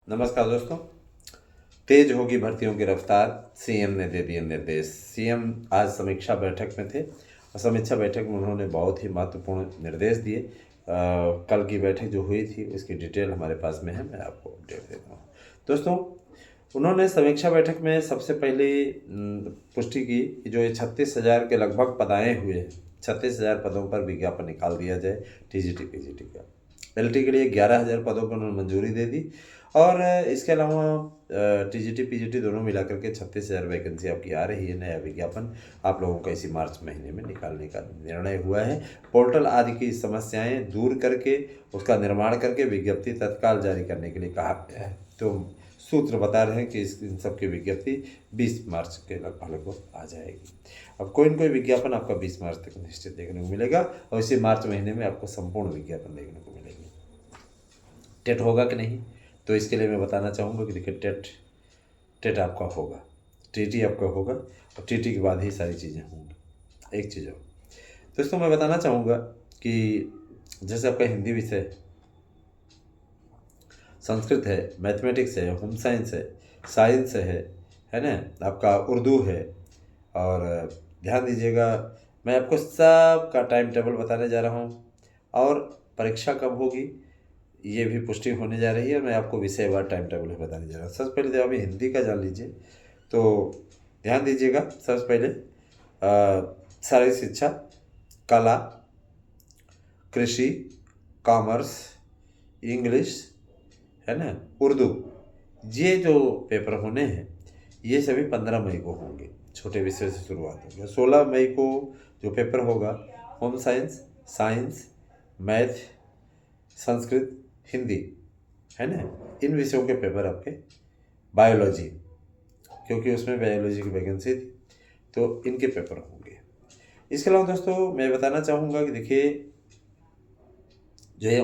नमस्कार दोस्तों। तेज होगी भर्तियों की रफ्तार, सीएम ने दे दिए निर्देश। सीएम आज समीक्षा बैठक में थे और समीक्षा बैठक में उन्होंने बहुत ही महत्वपूर्ण निर्देश दिए। कल की बैठक जो हुई थी उसकी डिटेल हमारे पास में है, मैं आपको अपडेट देता हूँ। दोस्तों, उन्होंने समीक्षा बैठक में सबसे पहले पुष्टि की कि जो ये 36,000 के लगभग पदाएँ हुए हैं, 36,000 पदों पर विज्ञापन निकाल दिया जाए। टीजीटी पीजीटी का एलटी के लिए 11,000 पदों पर उन्होंने मंजूरी दे दी और इसके अलावा टीजीटी पीजीटी दोनों मिलाकर के 36,000 वैकेंसी आपकी आ रही है। नया विज्ञापन आप लोगों का इसी मार्च महीने में निकालने का निर्णय हुआ है। पोर्टल आदि की समस्याएं दूर करके उसका निर्माण करके विज्ञप्ति तत्काल जारी करने के लिए कहा गया है। तो सूत्र बता रहे हैं कि इन सब की विज्ञप्ति 20 मार्च के लगभग को आ जाएगी। अब कोई न कोई विज्ञापन आपका 20 मार्च तक निश्चित देखने को मिलेगा और इसी मार्च महीने में आपको संपूर्ण विज्ञापन देखने को मिलेगी। टेट होगा कि नहीं, तो इसके लिए मैं बताना चाहूँगा कि देखिए टेट आपका होगा, टीटी आपका होगा और टीटी के बाद ही सारी चीज़ें होंगी। एक चीज़ और दोस्तों मैं बताना चाहूँगा कि जैसे आपका हिंदी विषय, संस्कृत है, मैथमेटिक्स है, होम साइंस है ना, आपका उर्दू है। और ध्यान दीजिएगा, मैं आपको सब का टाइम टेबल बताने जा रहा हूँ और परीक्षा कब होगी ये भी पुष्टि होने जा रही है। मैं आपको विषयवार टाइम टेबल भी बताने जा रहा हूँ। सबसे पहले जब अभी हिंदी का जान लीजिए तो ध्यान दीजिएगा। सबसे पहले शारीरिक शिक्षा, कला, कृषि, कॉमर्स, इंग्लिश है ना, उर्दू, ये जो पेपर होने हैं ये सभी 15 मई को होंगे। छोटे विषय से शुरुआत होगी। 16 मई को जो पेपर होगा home science, math, Sanskrit, Hindi है ना, इन विषयों के पेपर आपके, बायोलॉजी क्योंकि उसमें बायोलॉजी की वैकेंसी थी तो इनके पेपर होंगे। इसके अलावा दोस्तों मैं बताना चाहूँगा कि देखिए जो ये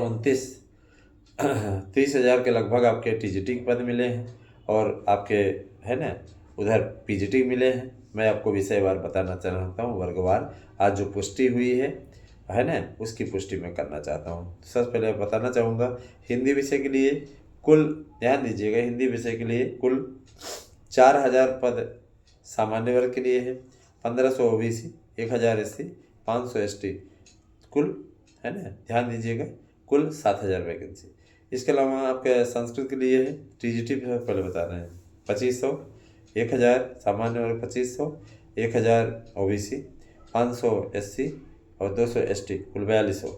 30,000 के लगभग आपके टीजीटी के पद मिले हैं और आपके है ना उधर पीजीटी मिले हैं। मैं आपको विषयवार बताना चाहता हूँ, वर्गवार आज जो पुष्टि हुई है ना, उसकी पुष्टि मैं करना चाहता हूँ। सबसे पहले बताना चाहूँगा हिंदी विषय के लिए कुल, ध्यान दीजिएगा, हिंदी विषय के लिए कुल 4,000 पद सामान्य वर्ग के लिए है, 1,500 ओबीसी, 1,000 एससी, 500 एसटी, कुल है ना, ध्यान दीजिएगा, कुल 7,000 वैकेंसी। इसके अलावा आपके संस्कृत के लिए है टीजीटी पहले बता रहे हैं 2,500, 1,000 सामान्य वर्ग, 2,500, 1,000 ओबीसी, 500 एससी और 200 एसटी, कुल 4,200।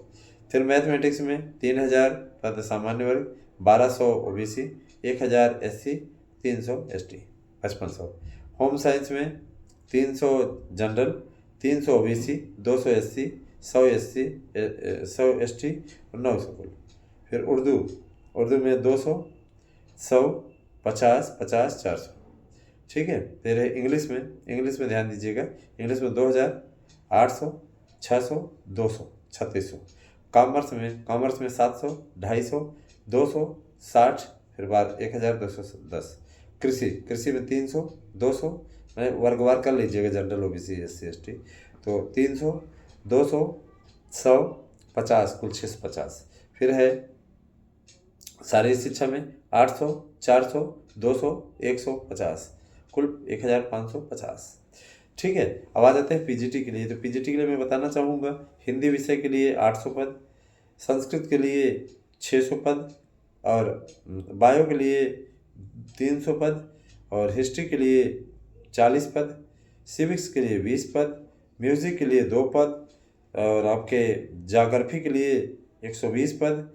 फिर मैथमेटिक्स में 3,000 पद सामान्य वर्ग, 1,200 OBC, 1,000 SC, 300 ST, 5,500। Home science में 300 general, 300 OBC, 200 SC, 100 SC, 100 ST और 900 कुल। फिर उर्दू में 200, 100, 50, 50, 400, ठीक है। फिर है इंग्लिश में ध्यान दीजिएगा, इंग्लिश में 2,000, 800, 600, 200, 3,600। कॉमर्स में 700, 250, 200, 60, फिर बाद 1,210। कृषि में 300, 200, मैं वर्गवार कर लीजिएगा, जनरल ओबीसी एससी एसटी, तो 300, 200, 100, 50, कुल 650। फिर है शारीरिक शिक्षा में 800, 400, 200, 150, कुल 1,550, ठीक है। अब आ जाते हैं पीजीटी के लिए। तो पीजीटी के लिए मैं बताना चाहूँगा हिंदी विषय के लिए 800 पद, संस्कृत के लिए 600 पद और बायो के लिए 300 पद और हिस्ट्री के लिए 40 पद, सिविक्स के लिए 20 पद, म्यूज़िक के लिए 2 पद और आपके ज्योग्राफी के लिए 120 पद,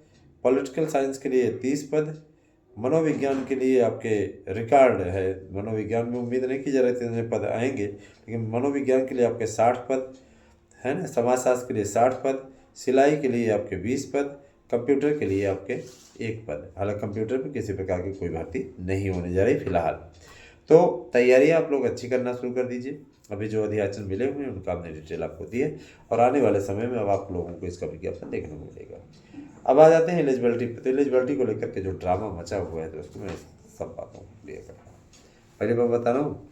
पॉलिटिकल साइंस के लिए 30 पद, मनोविज्ञान के लिए आपके रिकॉर्ड है, मनोविज्ञान में उम्मीद नहीं की जा रही थी पद आएंगे, लेकिन मनोविज्ञान के लिए आपके 60 पद है ना, समाजशास्त्र के लिए 60 पद, सिलाई के लिए आपके 20 पद, कंप्यूटर के लिए आपके 1 पद। हालांकि कंप्यूटर पर किसी प्रकार की कोई भर्ती नहीं होने जा रही फिलहाल। तो तैयारी आप लोग अच्छी करना शुरू कर दीजिए। अभी जो अध्याचन मिले हुए हैं उनका हमने डिटेल आपको दी है और आने वाले समय में अब आप लोगों को इसका विज्ञापन देखने को मिलेगा। अब आ जाते हैं एलिजिबिलिटी पे। तो एलिजिबिलिटी को लेकर के जो ड्रामा मचा हुआ है तो उसको मैं सब बातों को क्लियर कर रहा हूँ। पहले मैं बता रहा हूँ,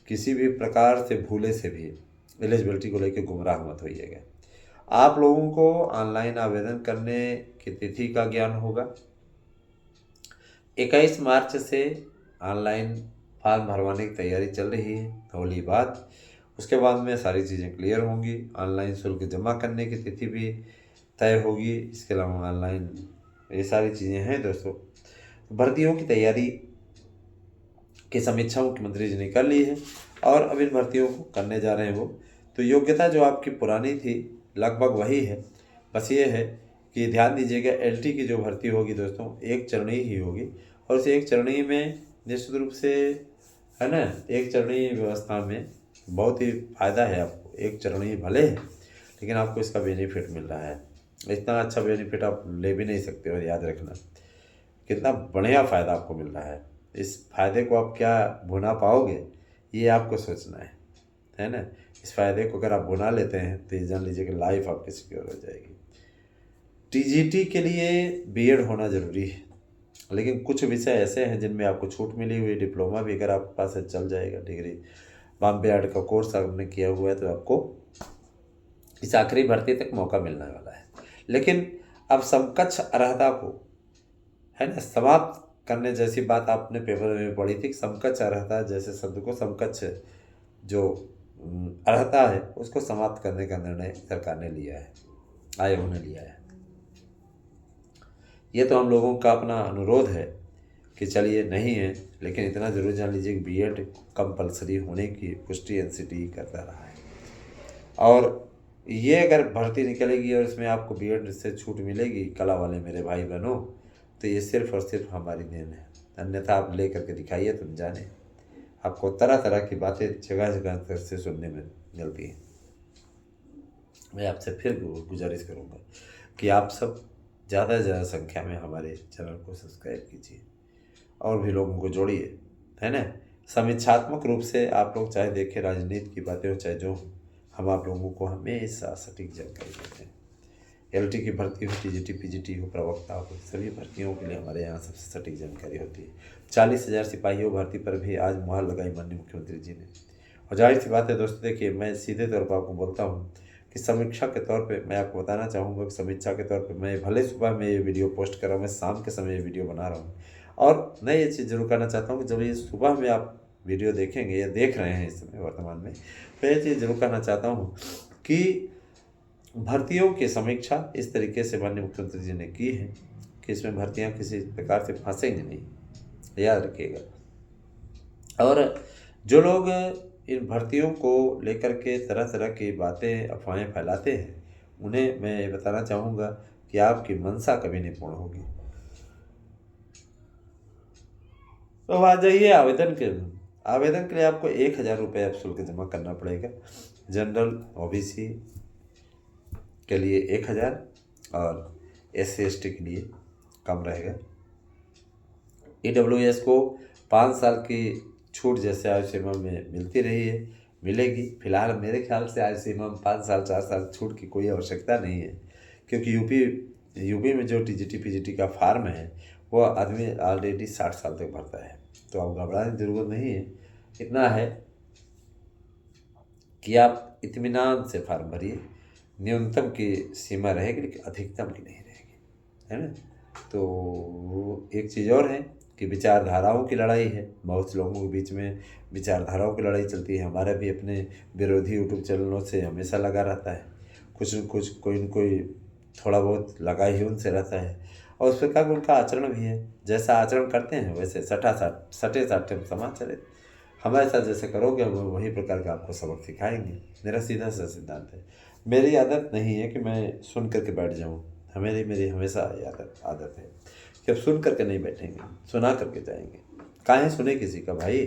किसी भी प्रकार से भूले से भी एलिजिबिलिटी को लेकर गुमराह मत होइएगा। आप लोगों को ऑनलाइन आवेदन करने की तिथि का ज्ञान होगा, 21 मार्च से ऑनलाइन फॉर्म भरवाने की तैयारी चल रही है, होली बाद। उसके बाद में सारी चीज़ें क्लियर होंगी। ऑनलाइन शुल्क जमा करने की तिथि भी तय होगी। इसके अलावा ऑनलाइन ये सारी चीज़ें हैं दोस्तों। भर्तियों की तैयारी की समीक्षा मुख्यमंत्री जी ने कर ली है और अब इन भर्तियों को करने जा रहे हैं वो। तो योग्यता जो आपकी पुरानी थी लगभग वही है। बस ये है कि ध्यान दीजिएगा, एलटी की जो भर्ती होगी दोस्तों एक चरणीय ही होगी और उस एक चरणीय में निश्चित रूप से, है ना, एक चरणीय व्यवस्था में बहुत ही फ़ायदा है आपको। एक चरणीय भले है लेकिन आपको इसका बेनिफिट मिल रहा है। इतना अच्छा बेनिफिट आप ले भी नहीं सकते हो। याद रखना कितना बढ़िया फ़ायदा आपको मिल रहा है। इस फ़ायदे को आप क्या भुना पाओगे ये आपको सोचना है ना। इस फ़ायदे को अगर आप भुना लेते हैं तो ये जान लीजिए कि लाइफ आपकी सिक्योर हो जाएगी। टीजीटी के लिए बीएड होना ज़रूरी है, लेकिन कुछ विषय ऐसे हैं जिनमें आपको छूट मिली हुई। डिप्लोमा भी अगर आपके पास है चल जाएगा। डिग्री बॉम्बे आर्ट का कोर्स आपने किया हुआ है तो आपको इस आखिरी भर्ती तक मौका मिलने वाला है। लेकिन अब समकक्ष अर्हता को, है ना, समाप्त करने जैसी बात आपने पेपर में पढ़ी थी। समकक्ष अर्हता जैसे शब्द को समकक्ष जो अर्हता है उसको समाप्त करने का निर्णय सरकार ने लिया है, आयोग ने लिया है। ये तो हम लोगों का अपना अनुरोध है कि चलिए नहीं है, लेकिन इतना ज़रूर जान लीजिए कि बीएड कंपलसरी होने की पुष्टि एनसीटी करता रहा है। और ये अगर भर्ती निकलेगी और इसमें आपको बीएड से छूट मिलेगी कला वाले मेरे भाई बहनों, तो ये सिर्फ और सिर्फ हमारी देन है। अन्यथा आप ले करके दिखाइए, तुम जाने आपको तरह तरह की बातें जगह जगह से सुनने में मिलती हैं। मैं आपसे फिर गुजारिश करूँगा कि आप सब ज़्यादा से ज़्यादा संख्या में हमारे चैनल को सब्सक्राइब कीजिए और भी लोगों को जोड़िए, है ना। समीक्षात्मक रूप से आप लोग चाहे देखें, राजनीति की बातें हो चाहे जो हो, हम आप लोगों को हमेशा सटीक जानकारी देते हैं। एलटी की भर्ती हो, टीजीटी पीजीटी हो, प्रवक्ता हो, सभी भर्तियों के लिए हमारे यहाँ सबसे सटीक जानकारी होती है। 40,000 सिपाहियों भर्ती पर भी आज मुहर लगाई माननीय मुख्यमंत्री जी ने। और जाहिर सी बात है दोस्तों, देखिए मैं सीधे तौर पर आपको बोलता हूँ कि समीक्षा के तौर पे मैं आपको बताना चाहूँगा कि समीक्षा के तौर पे मैं भले सुबह में ये वीडियो पोस्ट कर रहा हूँ, मैं शाम के समय ये वीडियो बना रहा हूँ। और मैं ये चीज़ जरूर कहना चाहता हूँ कि जब ये सुबह में आप वीडियो देखेंगे या देख रहे हैं इस समय वर्तमान में, तो ये चीज़ जरूर कहना चाहता हूँ कि भर्तियों की समीक्षा इस तरीके से माननीय मुख्यमंत्री जी ने की है कि इसमें भर्तियाँ किसी प्रकार से फंसेंगी नहीं, याद रखिएगा। और जो लोग इन भर्तियों को लेकर के तरह तरह की बातें अफवाहें फैलाते हैं, उन्हें मैं ये बताना चाहूँगा कि आपकी मंशा कभी नहीं पूर्ण होगी। तो आ जाइए आवेदन के लिए आपको 1,000 रुपये आप शुल्क जमा करना पड़ेगा। जनरल ओबीसी के लिए 1,000 और SC ST के लिए कम रहेगा। EWS को 5 साल की छूट जैसे आयु सीमा में मिलती रही है, मिलेगी। फिलहाल मेरे ख्याल से आयु सीमा में 5 साल 4 साल छूट की कोई आवश्यकता नहीं है, क्योंकि यूपी में जो टीजीटी पीजीटी का फार्म है वो आदमी ऑलरेडी 60 साल तक भरता है। तो अब घबराने की ज़रूरत नहीं है। इतना है कि आप इत्मीनान से फार्म भरिए। न्यूनतम की सीमा रहेगी लेकिन अधिकतम की नहीं रहेगी, है ना। तो एक चीज़ और है कि विचारधाराओं की लड़ाई है। बहुत से लोगों के बीच में विचारधाराओं की लड़ाई चलती है। हमारा भी अपने विरोधी यूट्यूब चैनलों से हमेशा लगा रहता है, कुछ न कुछ कोई न कोई थोड़ा बहुत लगा ही उनसे रहता है। और उस प्रकार का उनका आचरण भी है। जैसा आचरण करते हैं वैसे सटे साटे समाज चले। हमारे साथ जैसे करोगे हम वही प्रकार का आपको सबक सिखाएंगे। मेरा सीधा सा सिद्धांत है। मेरी आदत नहीं है कि मैं सुन करके बैठ जाऊँ। मेरी हमेशा आदत है कि अब सुन करके नहीं बैठेंगे, सुना करके जाएंगे। काहे सुने किसी का भाई,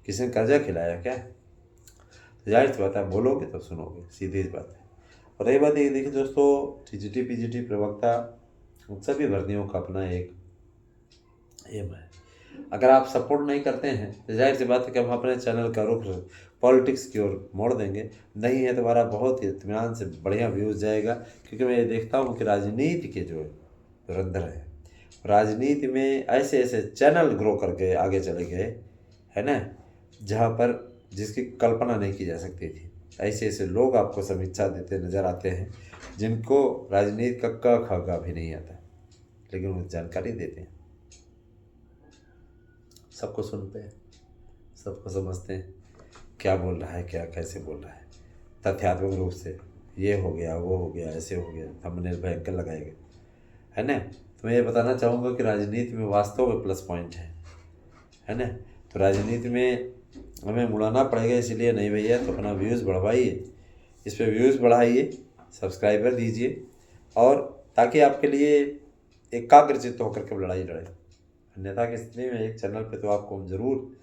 किसी ने कर्जा खिलाया क्या? तो जाहिर सी बात है, बोलोगे तो सुनोगे, सीधी सी बात है। और रही बात ये, देखिए दोस्तों, टीजीटी पीजीटी प्रवक्ता उन सभी भर्तियों का अपना एक एम है। अगर आप सपोर्ट नहीं करते हैं तो जाहिर सी बात है कि हम अपने चैनल का रुख पॉलिटिक्स की ओर मोड़ देंगे। नहीं है तो हमारा बहुत ही इत्मीनान से बढ़िया व्यूज़ जाएगा, क्योंकि मैं ये देखता हूँ कि राजनीति के जो धुरंधर है, राजनीति में ऐसे ऐसे चैनल ग्रो करके आगे चले गए, है ना, जहाँ पर जिसकी कल्पना नहीं की जा सकती थी। ऐसे ऐसे लोग आपको समीक्षा देते नज़र आते हैं जिनको राजनीति का क ख ग भी नहीं आता, लेकिन वो जानकारी देते हैं। सबको सुनते हैं, सबको समझते हैं, क्या बोल रहा है, क्या कैसे बोल रहा है, तथ्यात्मक रूप से ये हो गया, वो हो गया, ऐसे हो गया, थंबनेल भयंकर लगाएंगे, है ना। तो मैं ये बताना चाहूँगा कि राजनीति में वास्तव में प्लस पॉइंट है ना। तो राजनीति में हमें मुड़ाना पड़ेगा, इसलिए नहीं भैया, तो अपना व्यूज़ बढ़वाइए, इस पर व्यूज़ बढ़ाइए, सब्सक्राइबर दीजिए, और ताकि आपके लिए एकाग्रचित्त होकर के लड़ाई लड़े। अन्यथा की स्थिति में एक चैनल पे तो आपको हम ज़रूर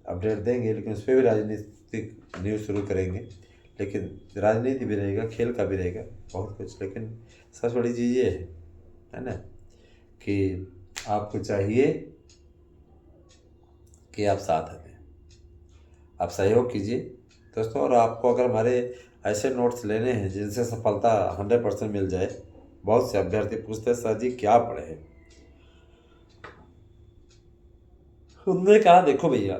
अपडेट देंगे, लेकिन उस पर भी राजनीतिक न्यूज़ शुरू करेंगे, लेकिन राजनीति भी रहेगा, खेल का भी रहेगा, बहुत कुछ। लेकिन सबसे बड़ी चीज़ ये है ना कि आपको चाहिए कि आप साथ दें, आप सहयोग कीजिए दोस्तों। और आपको अगर हमारे ऐसे नोट्स लेने हैं जिनसे सफलता 100% मिल जाए, बहुत से अभ्यर्थी पूछते हैं सर जी क्या पढ़े हैं, उनने कहा देखो भैया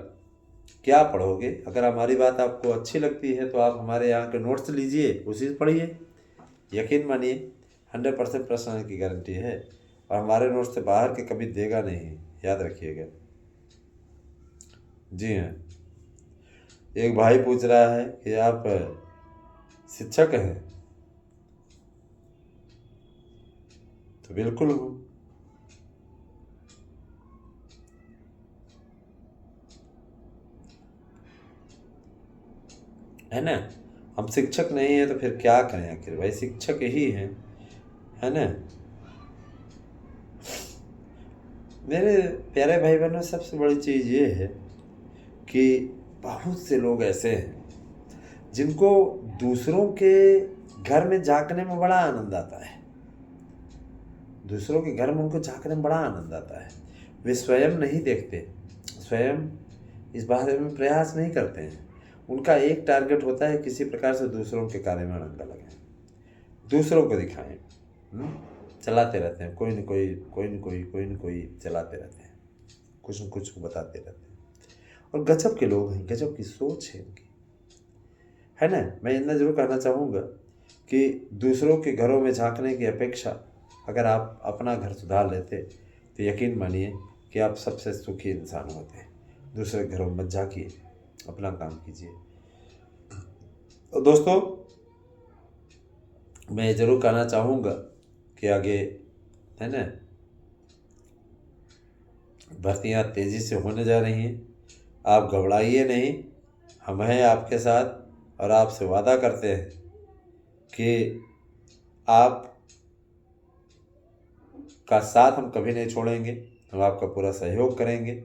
क्या पढ़ोगे, अगर हमारी बात आपको अच्छी लगती है तो आप हमारे यहाँ के नोट्स लीजिए, उसी से पढ़िए, यकीन मानिए 100% प्रश्न आने की गारंटी है, और हमारे नोट्स से बाहर के कभी देगा नहीं, याद रखिएगा। जी हाँ, एक भाई पूछ रहा है कि आप शिक्षक हैं, तो बिल्कुल हूँ, है ना। हम शिक्षक नहीं हैं तो फिर क्या करें, आखिर भाई शिक्षक ही हैं, है ना। मेरे प्यारे भाई बहनों, सबसे बड़ी चीज़ ये है कि बहुत से लोग ऐसे हैं जिनको दूसरों के घर में झांकने में बड़ा आनंद आता है, दूसरों के घर में उनको झांकने में बड़ा आनंद आता है। वे स्वयं नहीं देखते, स्वयं इस बारे में प्रयास नहीं करते हैं। उनका एक टारगेट होता है किसी प्रकार से दूसरों के कार्य में अड़ंगा लगाएं, दूसरों को दिखाएं, चलाते रहते हैं, कोई न कोई चलाते रहते हैं, कुछ न कुछ बताते रहते हैं। और गजब के लोग हैं, गजब की सोच है इनकी, है ना। मैं इतना जरूर कहना चाहूँगा कि दूसरों के घरों में झांकने की अपेक्षा अगर आप अपना घर सुधार लेते तो यकीन मानिए कि आप सबसे सुखी इंसान होते। दूसरे घरों में मत झांकिए, अपना काम कीजिए। और दोस्तों, मैं ज़रूर कहना चाहूँगा कि आगे, है ना, भर्तियाँ तेज़ी से होने जा रही हैं, आप घबराइए नहीं, हम हैं आपके साथ, और आपसे वादा करते हैं कि आप का साथ हम कभी नहीं छोड़ेंगे, हम आपका पूरा सहयोग करेंगे,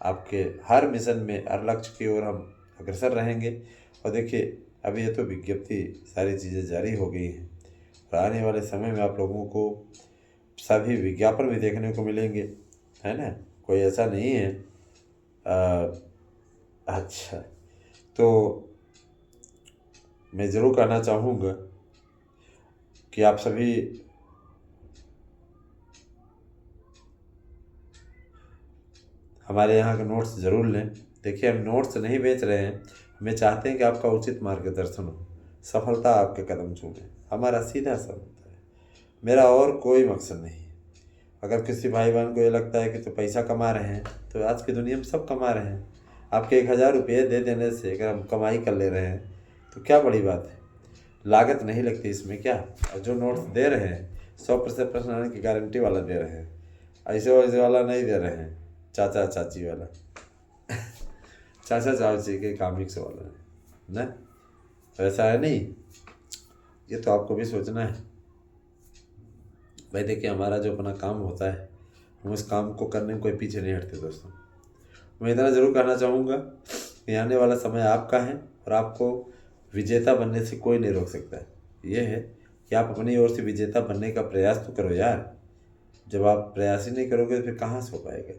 आपके हर मिशन में, हर लक्ष्य की ओर हम अग्रसर रहेंगे। और देखिए, अभी ये तो विज्ञप्ति सारी चीज़ें जारी हो गई हैं, और आने वाले समय में आप लोगों को सभी विज्ञापन भी देखने को मिलेंगे, है ना, कोई ऐसा नहीं है। अच्छा, तो मैं ज़रूर कहना चाहूँगा कि आप सभी हमारे यहाँ के नोट्स ज़रूर लें। देखिए, हम नोट्स नहीं बेच रहे हैं, हमें चाहते हैं कि आपका उचित मार्गदर्शन हो, सफलता आपके कदम चूमे, हमारा सीधा सा होता है, मेरा और कोई मकसद नहीं है। अगर किसी भाई बहन को ये लगता है कि तो पैसा कमा रहे हैं, तो आज की दुनिया में सब कमा रहे हैं। आपके 1000 रुपये दे देने से अगर हम कमाई कर ले रहे हैं तो क्या बड़ी बात है, लागत नहीं लगती इसमें क्या। और जो नोट्स दे रहे हैं 100% प्रश्न आने की गारंटी वाला दे रहे हैं, ऐसे वैसे वाला नहीं दे रहे हैं, चाचा चाची वाला चाचा चाची के कॉमिक्स वाला है ना, वैसा है नहीं। ये तो आपको भी सोचना है भाई। देखिए, हमारा जो अपना काम होता है, हम उस काम को करने में कोई पीछे नहीं हटते दोस्तों। मैं इतना ज़रूर कहना चाहूँगा कि आने वाला समय आपका है, और आपको विजेता बनने से कोई नहीं रोक सकता है। ये है कि आप अपनी ओर से विजेता बनने का प्रयास तो करो यार। जब आप प्रयास ही नहीं करोगे तो फिर कहाँ से हो पाएगा।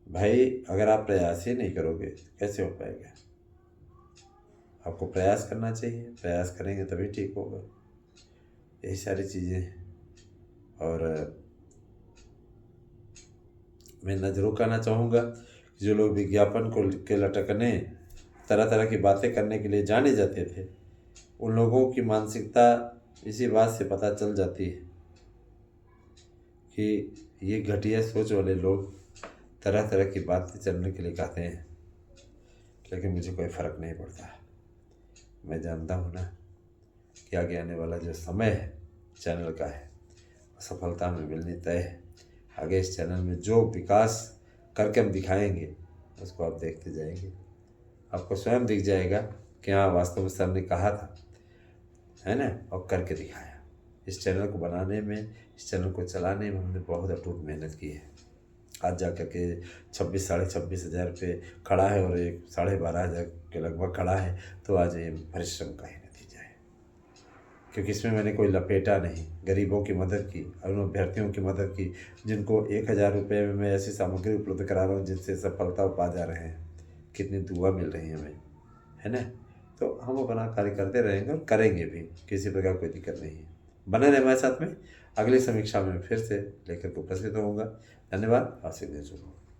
भाई, अगर आप प्रयास ही नहीं करोगे तो कैसे हो पाएगा। आपको प्रयास करना चाहिए, प्रयास करेंगे तभी ठीक होगा। यही सारी चीज़ें हैं। और मैं न जरूर कहना चाहूँगा कि जो लोग विज्ञापन को के लटकने, तरह तरह की बातें करने के लिए जाने जाते थे, उन लोगों की मानसिकता इसी बात से पता चल जाती है कि ये घटिया सोच वाले लोग तरह तरह की बातें चलने के लिए कहते हैं, लेकिन मुझे कोई फ़र्क नहीं पड़ता। मैं जानता हूँ ना कि आगे आने वाला जो समय है चैनल का है, सफलता में मिलनी तय है। आगे इस चैनल में जो विकास करके हम दिखाएंगे उसको आप देखते जाएंगे, आपको स्वयं दिख जाएगा कि हाँ वास्तव में सर ने कहा था, है ना, और करके दिखाया। इस चैनल को बनाने में, इस चैनल को चलाने में हमने बहुत अटूट मेहनत की है। आज जा कर के 26,500 पे खड़ा है और एक 12,500 के लगभग खड़ा है, तो आज ये परिश्रम का ही नतीजा है। क्योंकि इसमें मैंने कोई लपेटा नहीं, गरीबों की मदद की, उन अभ्यर्थियों की मदद की जिनको 1,000 रुपये में मैं ऐसी सामग्री उपलब्ध करा रहा हूँ जिनसे सफलता पा जा रहे हैं। कितनी दुआ मिल रही है हमें, है ना। तो हम अपना कार्य करते रहेंगे और करेंगे भी, किसी प्रकार कोई दिक्कत नहीं है। बने रहे हमारे साथ में। अगली समीक्षा में फिर से लेकर उपस्थित होऊंगा। धन्यवाद। आशीर्वाद।